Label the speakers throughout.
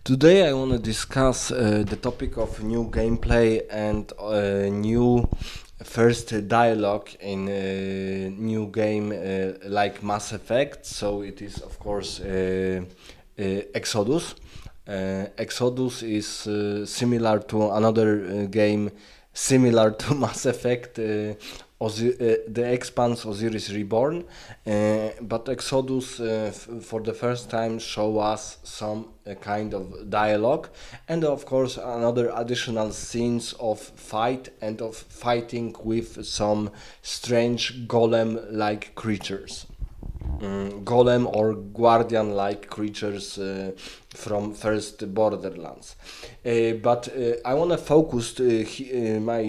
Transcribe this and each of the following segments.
Speaker 1: Today I want to discuss the topic of new gameplay and new first dialogue in a new game like Mass Effect. So it is of course Exodus. Exodus is similar to another game similar to Mass Effect, The Expanse Osiris Reborn, but Exodus for the first time show us some kind of dialogue and of course another additional scenes of fight and of fighting with some strange golem-like creatures. Golem or guardian-like creatures from first Borderlands. But I want to focus my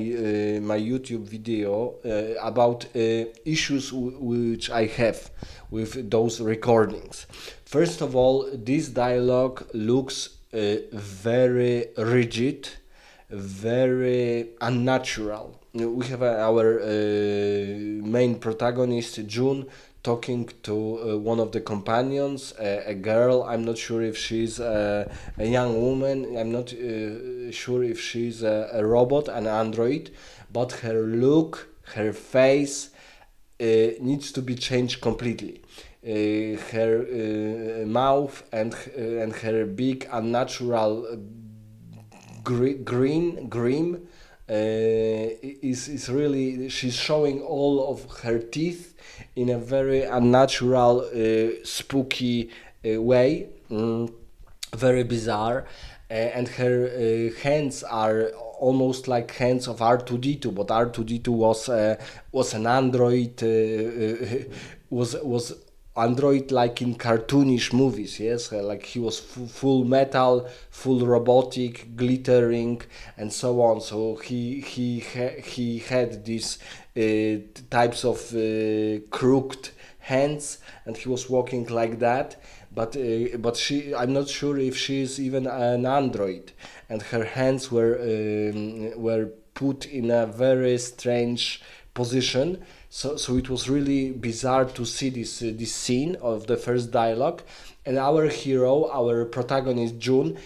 Speaker 1: YouTube video about issues which I have with those recordings. First of all, this dialogue looks very rigid, very unnatural. We have our main protagonist, June, talking to one of the companions, a girl. I'm not sure if she's a young woman. I'm not sure if she's a robot, an android, but her look, her face needs to be changed completely. Her mouth and her big unnatural grim is really, she's showing all of her teeth in a very unnatural, spooky way, very bizarre, and her hands are almost like hands of R2D2, but R2D2 was an android, was android like in cartoonish movies. Yes, like he was full metal, full robotic, glittering, and so on. So he had these types of crooked hands, and he was walking like that. But she, I'm not sure if she is even an android, and her hands were put in a very strange position. So it was really bizarre to see this scene of the first dialogue, and our hero, our protagonist June,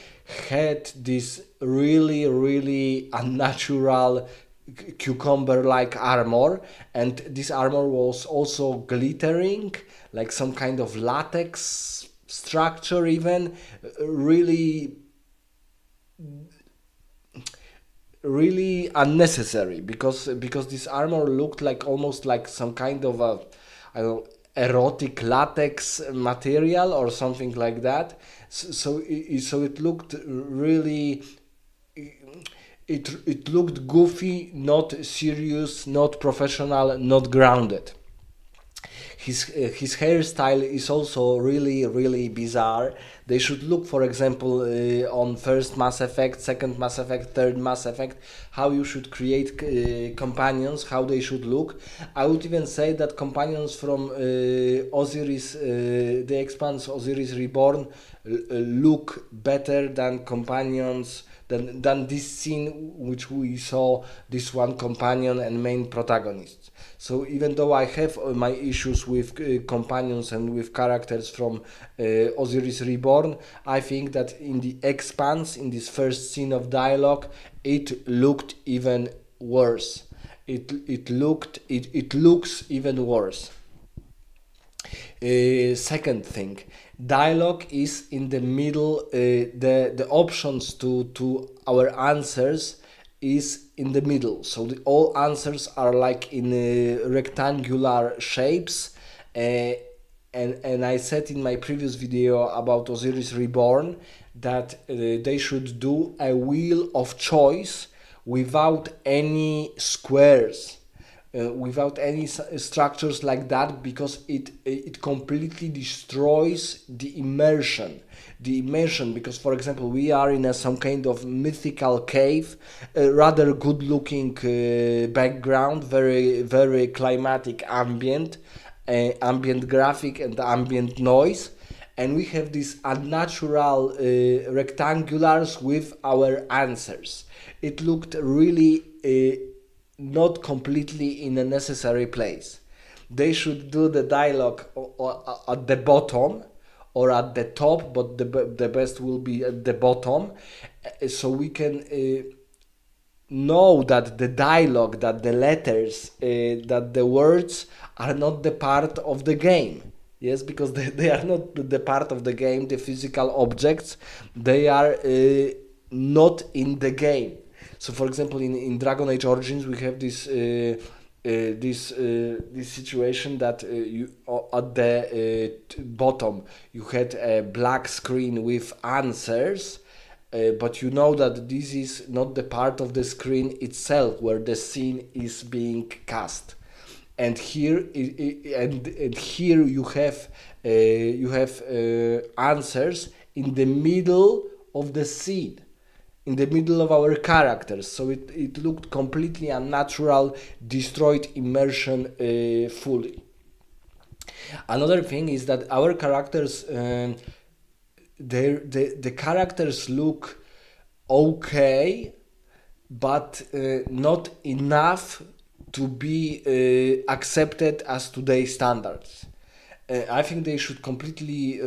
Speaker 1: had this really unnatural cucumber-like armor, and this armor was also glittering, like some kind of latex structure, even really unnecessary, because this armor looked like almost like some kind of a, I don't know, erotic latex material or something like that. So it looked really, it looked goofy, not serious, not professional, not grounded. His hairstyle is also really bizarre. They should look, for example, on first Mass Effect, second Mass Effect, third Mass Effect, how you should create companions, how they should look. I would even say that companions from Osiris, The Expanse Osiris Reborn, look better than companions than this scene which we saw, this one companion and main protagonist. So even though I have my issues with companions and with characters from Osiris Reborn, I think that in the Expanse, in this first scene of dialogue, it looked even worse. It looks even worse. Second thing, dialogue is in the middle. The options to our answers is in the middle. So all answers are like in rectangular shapes. And I said in my previous video about Osiris Reborn that they should do a wheel of choice without any squares, without any structures like that, because it completely destroys the immersion. Because, for example, we are in some kind of mythical cave, a rather good looking background, very climatic ambient graphic and ambient noise, and we have these unnatural rectangulars with our answers. It looked really not completely in a necessary place. They should do the dialogue at the bottom or at the top, but the best will be at the bottom. So we can know that the dialogue, that the letters, that the words are not the part of the game. Yes, because they are not the part of the game, the physical objects, they are not in the game. So, for example, in Dragon Age Origins, we have this situation that you at the bottom you had a black screen with answers, but you know that this is not the part of the screen itself where the scene is being cast. And here and here you have answers in the middle of the scene, in the middle of our characters. So it looked completely unnatural, destroyed immersion fully. Another thing is that our characters, the characters look okay, but not enough to be accepted as today's standards. I think they should completely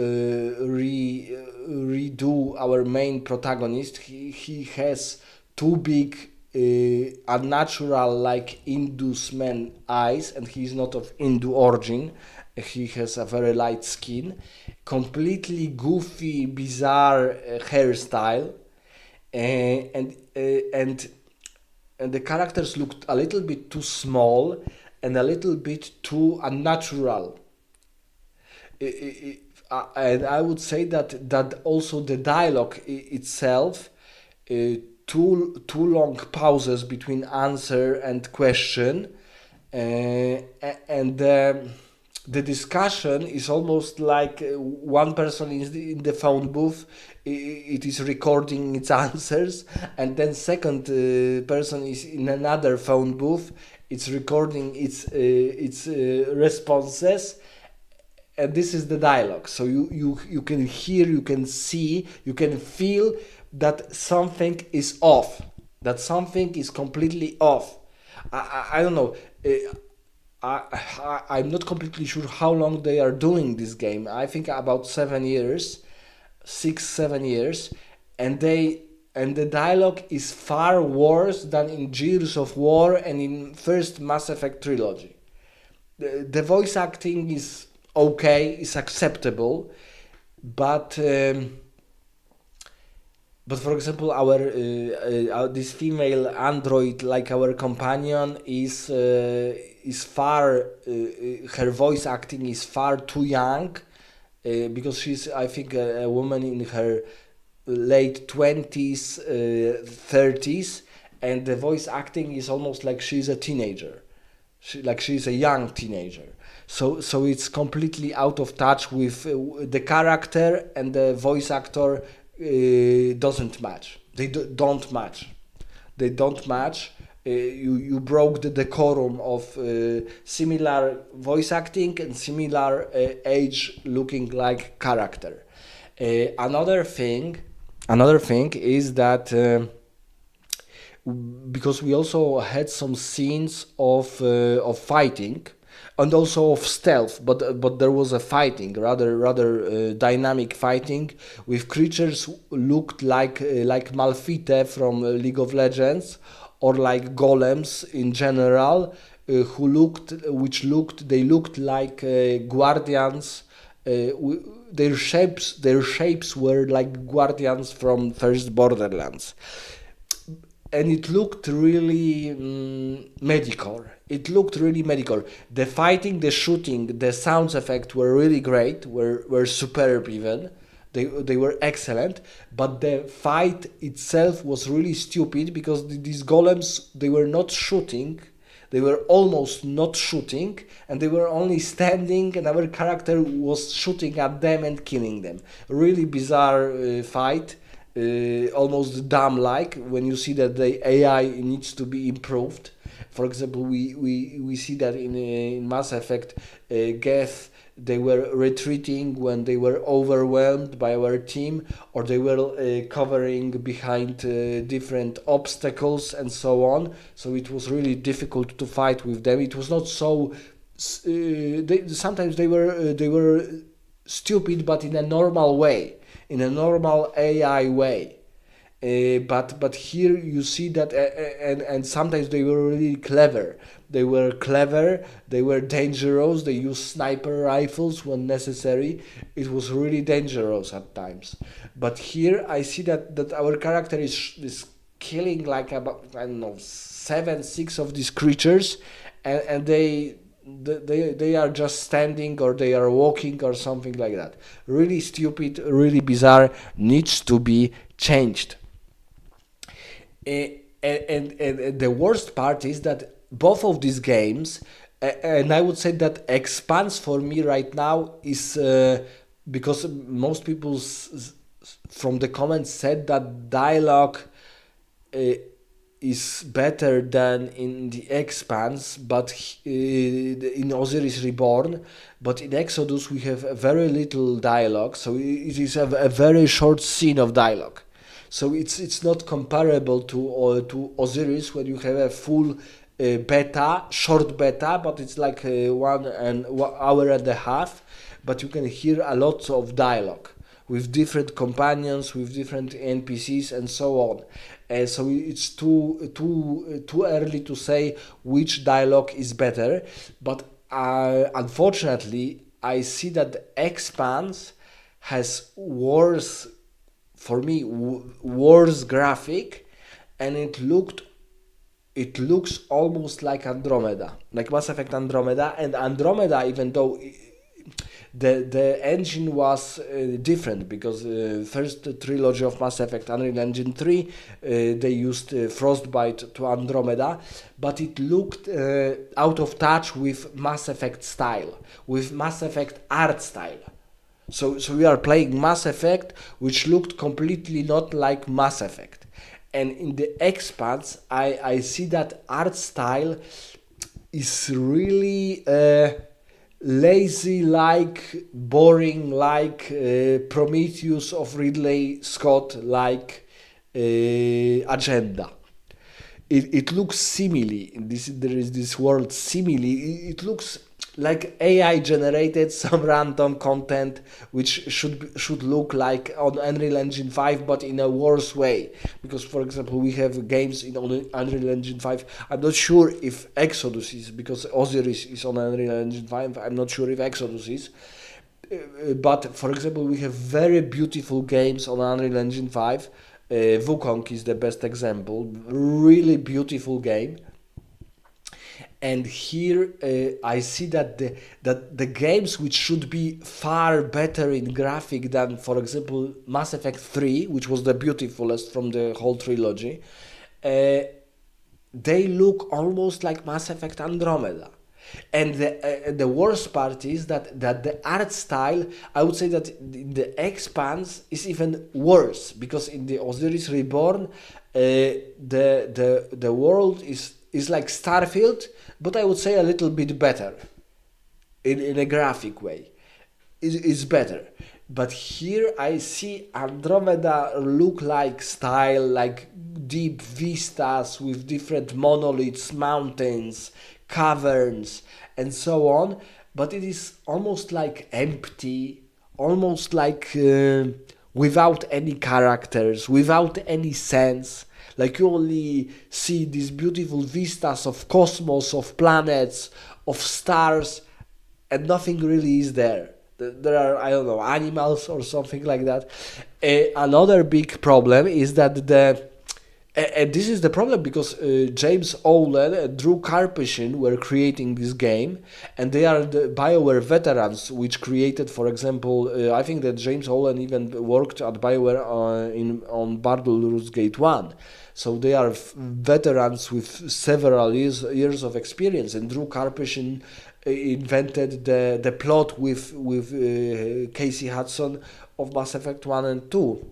Speaker 1: redo our main protagonist. He has too big, unnatural, like Indus man eyes, and he's not of Hindu origin. He has a very light skin, completely goofy, bizarre hairstyle, and the characters looked a little bit too small and a little bit too unnatural. And I would say that also the dialogue itself, too long pauses between answer and question, and the discussion is almost like one person is in the phone booth, it is recording its answers, and then second person is in another phone booth, it's recording its responses, and this is the dialogue. So you can hear, you can see, you can feel that something is off, that something is completely off. I don't know. I'm not completely sure how long they are doing this game. I think about 7 years, 6, 7 years, and the dialogue is far worse than in Gears of War and in first Mass Effect trilogy. The voice acting is okay, is acceptable, but for example, this female android, like our companion, is far her voice acting is far too young, because she's, I think, a woman in her late 20s, 30s, and the voice acting is almost like she's a teenager, like she's a young teenager. So it's completely out of touch with the character, and the voice actor doesn't match. They don't match. They don't match. You broke the decorum of similar voice acting and similar age looking like character. Another thing is that because we also had some scenes of fighting and also of stealth, but there was a fighting, rather dynamic fighting with creatures looked like Malfite from League of Legends, or like golems in general, they looked like guardians. Their shapes were like guardians from first Borderlands, and it looked really medical. It looked really medical. The fighting, the shooting, the sound effects were really great, were superb even. They were excellent, but the fight itself was really stupid, because these golems, they were not shooting, they were almost not shooting, and they were only standing, and our character was shooting at them and killing them. Really bizarre fight, almost dumb-like, when you see that the AI needs to be improved. For example, we see that in Mass Effect, Geth, they were retreating when they were overwhelmed by our team, or they were covering behind different obstacles and so on. So it was really difficult to fight with them. It was not so. Sometimes they were stupid, but in a normal way, in a normal AI way. But here you see that, and sometimes they were really clever. They were clever. They were dangerous. They used sniper rifles when necessary. It was really dangerous at times. But here I see that our character is killing like about, I don't know, seven, six of these creatures, and they are just standing or they are walking or something like that. Really stupid, really bizarre. Needs to be changed. And the worst part is that both of these games, and I would say that Expanse for me right now is because most people from the comments said that Dialog uh, is better than in the Expanse, but in Osiris Reborn. But in Exodus we have a very little dialogue, so it is a very short scene of dialogue. So it's not comparable to Osiris when you have a full beta, short beta, but it's like 1 hour and a half. But you can hear a lot of dialogue with different companions, with different NPCs, and so on. So it's too early to say which dialogue is better. But unfortunately, I see that Expanse has worse, for me, worse graphic, and it looks almost like Andromeda, like Mass Effect Andromeda. And Andromeda, even though the engine was different, because first trilogy of Mass Effect, Unreal Engine 3, they used Frostbite to Andromeda, but it looked out of touch with Mass Effect style, with Mass Effect art style. So we are playing Mass Effect, which looked completely not like Mass Effect. And in the Expanse, I see that art style is really lazy, like boring, like Prometheus of Ridley Scott, like Agenda. It looks simile. There is this word simile. It looks like AI generated some random content which should look like on Unreal Engine 5, but in a worse way. Because, for example, we have games in Unreal Engine 5. I'm not sure if Exodus is, because Osiris is on Unreal Engine 5. I'm not sure if Exodus is. But for example, we have very beautiful games on Unreal Engine 5. Wukong is the best example. Really beautiful game. And here I see that the games which should be far better in graphic than, for example, Mass Effect 3, which was the beautifulest from the whole trilogy, they look almost like Mass Effect Andromeda. And the worst part is that the art style, I would say that the Expanse is even worse, because in the Osiris Reborn, the world is like Starfield, but I would say a little bit better in a graphic way. It's better. But here I see Andromeda look like style, like deep vistas with different monoliths, mountains, caverns, and so on. But it is almost like empty, almost like without any characters, without any sense. Like you only see these beautiful vistas of cosmos, of planets, of stars, and nothing really is there. There are, I don't know, animals or something like that. Another big problem is that and this is the problem, because James Olin and Drew Karpyshyn were creating this game, and they are the BioWare veterans, which created, for example, I think that James Olin even worked at BioWare on Baldur's Gate 1. So they are veterans with several years of experience, and Drew Karpyshyn invented the plot with Casey Hudson of Mass Effect 1 and 2.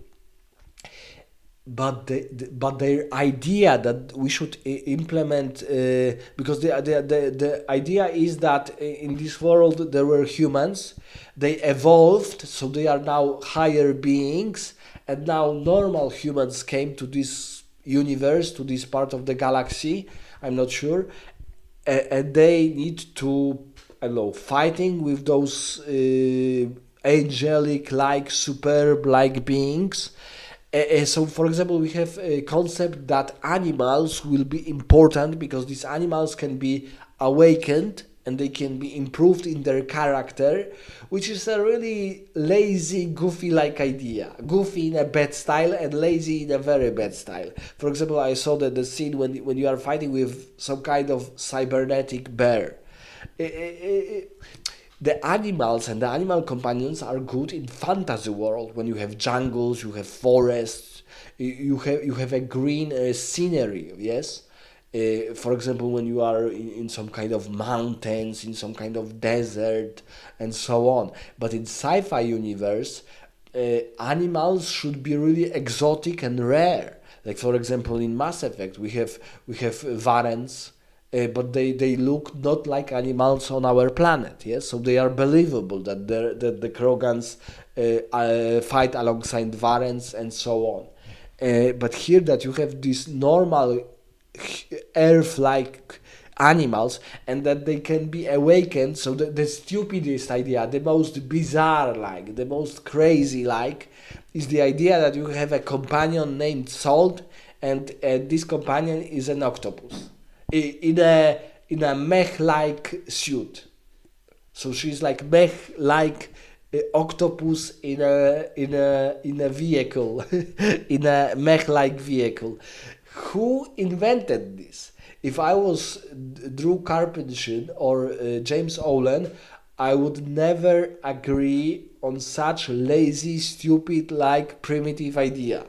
Speaker 1: But their idea that we should implement, because the idea is that in this world there were humans, they evolved, so they are now higher beings, and now normal humans came to this universe, to this part of the galaxy, I'm not sure, and they need to, I don't know, fighting with those angelic, like superb, like beings. So, for example, we have a concept that animals will be important because these animals can be awakened and they can be improved in their character, which is a really lazy, goofy like idea. Goofy in a bad style and lazy in a very bad style. For example, I saw that the scene when you are fighting with some kind of cybernetic bear. Eh, eh, eh, eh, the animals and the animal companions are good in fantasy world when you have jungles, you have forests, you have a green scenery. Yes, for example, when you are in some kind of mountains, in some kind of desert, and so on. But in sci-fi universe, animals should be really exotic and rare. Like for example, in Mass Effect, we have Varens, but they look not like animals on our planet. Yes, so they are believable that the Krogans fight alongside Varens and so on. But here that you have these normal Earth-like animals and that they can be awakened. So the stupidest idea, the most bizarre, like the most crazy, like, is the idea that you have a companion named Salt, and this companion is an octopus in a mech-like suit. So she's like mech-like octopus in a vehicle, in a mech-like vehicle. Who invented this? If I was Drew Carpenter or James Olen, I would never agree on such lazy, stupid, like primitive idea.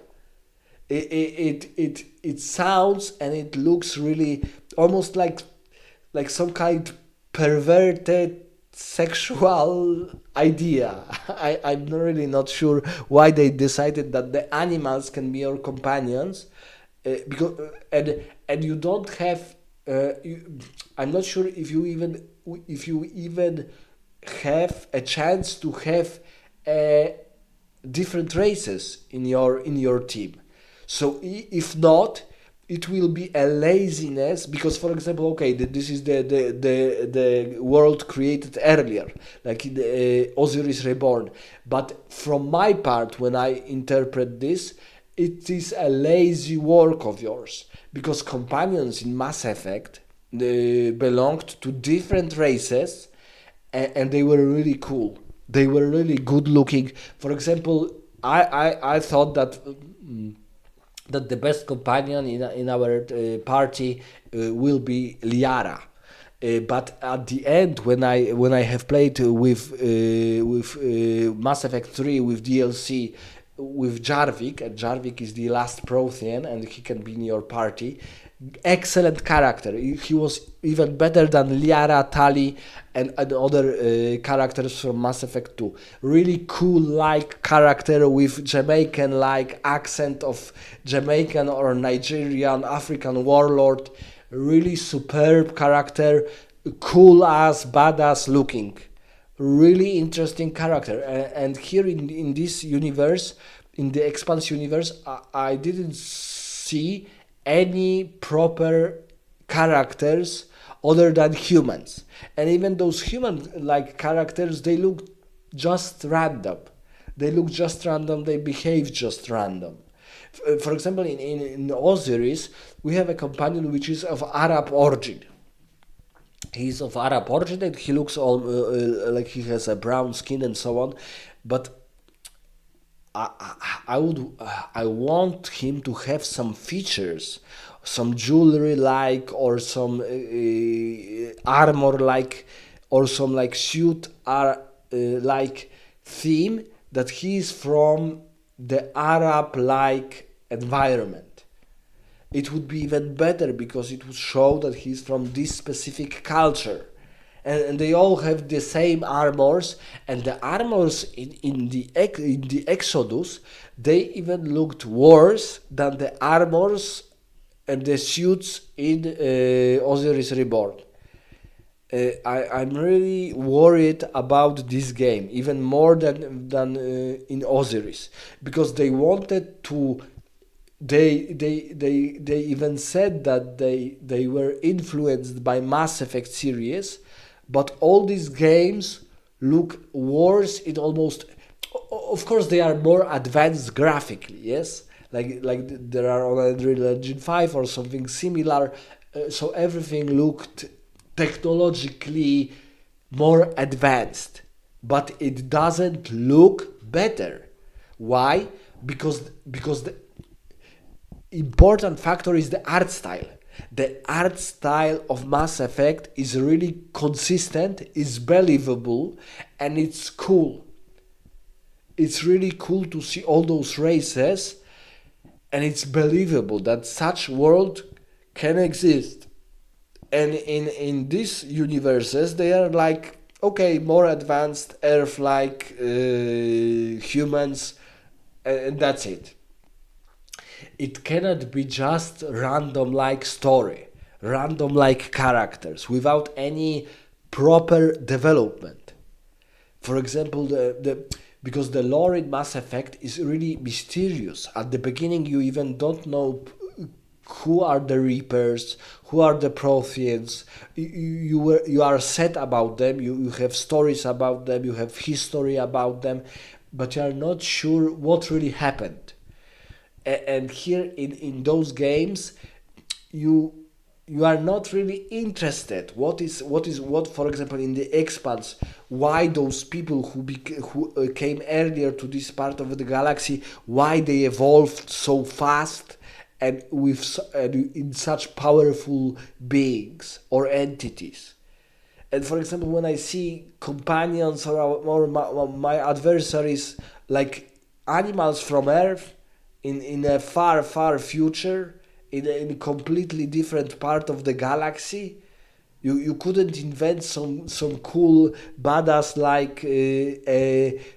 Speaker 1: It sounds and it looks really almost like some kind perverted sexual idea. I'm really not sure why they decided that the animals can be your companions, because and you don't have I'm not sure if you even have a chance to have uh, different races in your team. So if not, it will be a laziness because, for example, okay, this is the world created earlier, like in Osiris Reborn. But from my part, when I interpret this, it is a lazy work of yours because companions in Mass Effect they belonged to different races and they were really cool. They were really good looking. For example, I thought that the best companion in our party will be Liara. But at the end, when I have played with Mass Effect 3 with DLC with Jarvik, and Jarvik is the last Prothean, and he can be in your party. Excellent character. He was even better than Liara, Tali, and other characters from Mass Effect 2. Really cool like character with Jamaican like accent of Jamaican or Nigerian African warlord. Really superb character, cool ass, badass looking. Really interesting character. And here in this universe, in the Expanse universe, I didn't see any proper characters other than humans. And even those human like characters, they look just random. They look just random, they behave just random. For example, in Osiris, we have a companion which is of Arab origin. He's of Arab origin and he looks all like he has a brown skin and so on. But I want him to have some features, some jewelry like, or some armor like, or some like suit like theme that he is from the Arab like environment. It would be even better because it would show that he's from this specific culture. And they all have the same armors, and the armors in the Exodus, they even looked worse than the armors and the suits in Osiris Reborn. I'm really worried about this game, even more than in Osiris, because they wanted to. They even said that they were influenced by Mass Effect series, but all these games look worse. It almost, of course, they are more advanced graphically. Yes, like there are on Unreal Engine 5 or something similar. So everything looked technologically more advanced, but it doesn't look better. Why? Because the important factor is the art style. The art style of Mass Effect is really consistent, is believable, and it's cool. It's really cool to see all those races, and it's believable that such world can exist. And in these universes, they are like, okay, more advanced Earth-like humans, and that's it. It cannot be just random like story, random like characters without any proper development. For example, because the lore in Mass Effect is really mysterious. At the beginning, you even don't know who are the Reapers, who are the Protheans. You are set about them. You have stories about them. You have history about them, but you are not sure what really happened. And here in those games, you you are not really interested what, for example, in the Expanse, why those people who came earlier to this part of the galaxy, why they evolved so fast and in such powerful beings or entities. And for example, when I see companions or my adversaries like animals from Earth in a far future, in a completely different part of the galaxy, you couldn't invent some cool badass like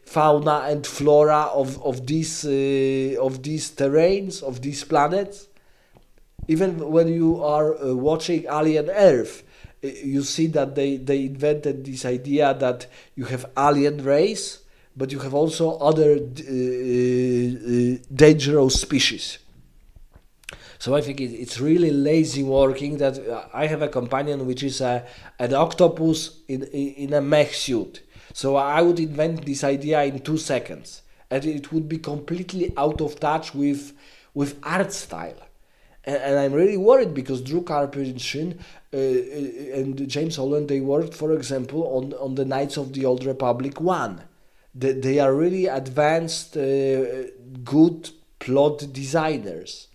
Speaker 1: fauna and flora of these terrains, of these planets. Even when you are watching Alien Earth, you see that they invented this idea that you have alien race, but you have also other dangerous species. So I think it's really lazy working that I have a companion which is an octopus in a mech suit. So I would invent this idea in 2 seconds, and it would be completely out of touch with art style. And I'm really worried because Drew Karpyshyn and James Holland, they worked, for example, on the Knights of the Old Republic 1. They are really advanced, good plot designers,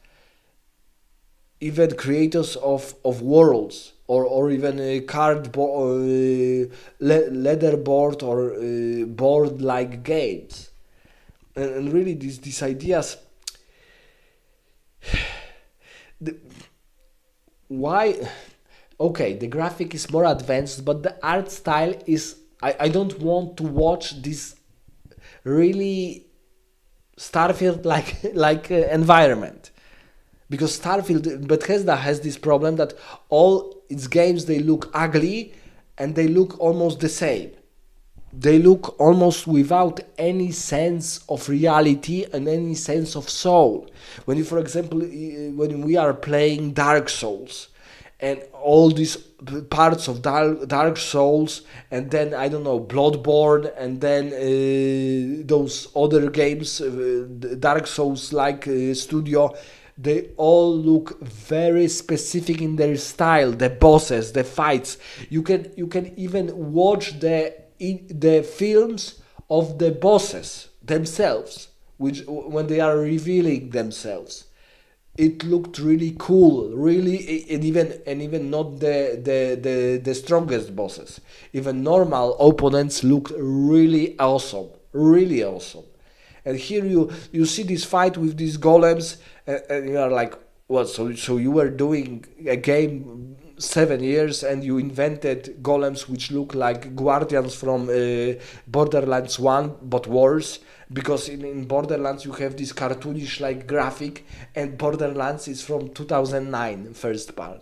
Speaker 1: even creators of worlds, or even a cardboard, leatherboard or board like games. And really these ideas, the, why, okay, the graphic is more advanced, but the art style is, I don't want to watch this really Starfield like environment, because Starfield, Bethesda has this problem that all its games, they look ugly and they look almost the same. They look almost without any sense of reality and any sense of soul. When you, for example, when we are playing Dark Souls, and all these parts of Dark Souls, and then I don't know, Bloodborne, and then those other games, Dark Souls like studio, they all look very specific in their style. The bosses, the fights. You can even watch the films of the bosses themselves, which when they are revealing themselves, it looked really cool, really, and even not the strongest bosses. Even normal opponents looked really awesome. And here you see this fight with these golems, and you are like, what? So you were doing a game 7 years and you invented golems which look like guardians from Borderlands 1, but worse, because in Borderlands you have this cartoonish like graphic, and Borderlands is from 2009 first part.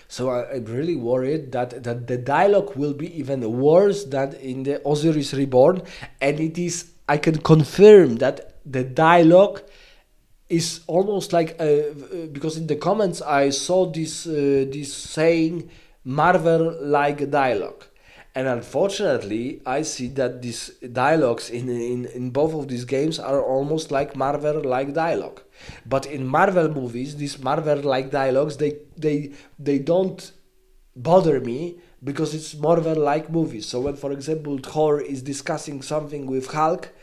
Speaker 1: So I'm really worried that the dialogue will be even worse than in the Osiris Reborn, and it is, I can confirm that the dialogue is almost like because in the comments I saw this saying Marvel like dialogue, And unfortunately, I see that these dialogues in both of these games are almost like Marvel like dialogue. But in Marvel movies, these Marvel like dialogues, they don't bother me because it's Marvel like movies. So when, for example, Thor is discussing something with Hulk,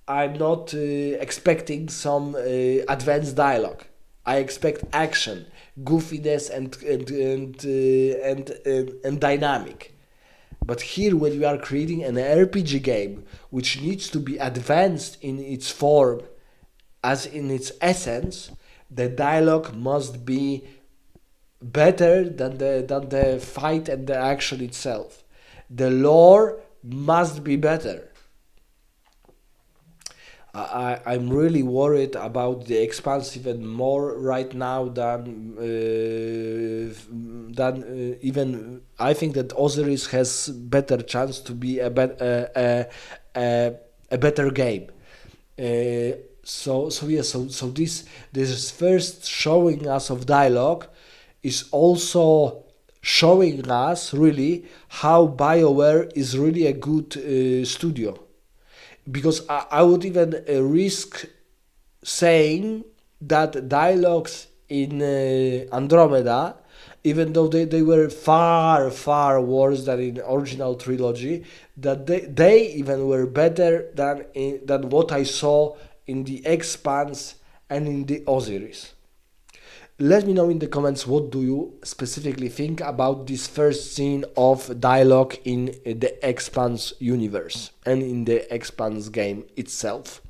Speaker 1: I'm not expecting some advanced dialogue. I expect action, goofiness, and dynamic. But here, when you are creating an RPG game which needs to be advanced in its form, as in its essence, the dialogue must be better than the fight and the action itself. The lore must be better. I'm really worried about the Expanse even more right now than even I think that Osiris has better chance to be a better game. So this first showing us of dialogue is also showing us really how BioWare is really a good studio, because I would even risk saying that dialogues in Andromeda, even though they were far, far worse than in original trilogy, that they even were better than what I saw in the Expanse and in the Osiris. Let me know in the comments what do you specifically think about this first scene of dialogue in the Expanse universe and in the Expanse game itself.